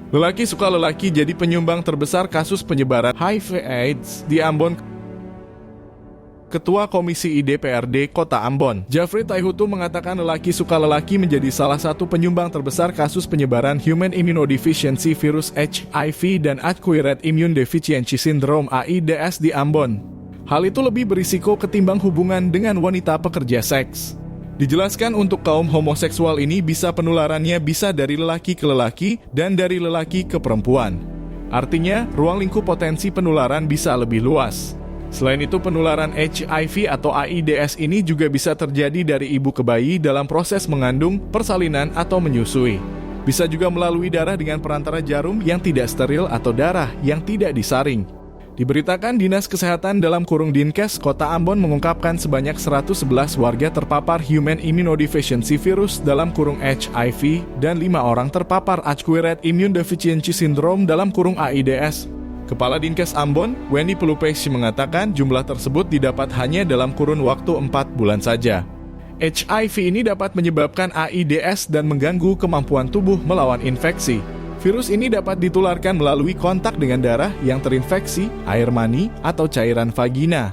Lelaki suka lelaki jadi penyumbang terbesar kasus penyebaran HIV/AIDS di Ambon. Ketua Komisi IDPRD Kota Ambon, Jafri Taihutu mengatakan lelaki suka lelaki menjadi salah satu penyumbang terbesar kasus penyebaran Human Immunodeficiency Virus HIV dan Acquired Immune Deficiency Syndrome AIDS di Ambon. Hal itu lebih berisiko ketimbang hubungan dengan wanita pekerja seks. Dijelaskan untuk kaum homoseksual ini penularannya bisa dari lelaki ke lelaki dan dari lelaki ke perempuan. Artinya, ruang lingkup potensi penularan bisa lebih luas. Selain itu, penularan HIV atau AIDS ini juga bisa terjadi dari ibu ke bayi dalam proses mengandung, persalinan, atau menyusui. Bisa juga melalui darah dengan perantara jarum yang tidak steril atau darah yang tidak disaring. Diberitakan Dinas Kesehatan (Dinkes) Kota Ambon mengungkapkan sebanyak 111 warga terpapar Human Immunodeficiency Virus (HIV) dan 5 orang terpapar Acquired Immune Deficiency Syndrome (AIDS). Kepala Dinkes Ambon, Wendy Pelupesi mengatakan jumlah tersebut didapat hanya dalam kurun waktu 4 bulan saja. HIV ini dapat menyebabkan AIDS dan mengganggu kemampuan tubuh melawan infeksi. Virus ini dapat ditularkan melalui kontak dengan darah yang terinfeksi, air mani, atau cairan vagina.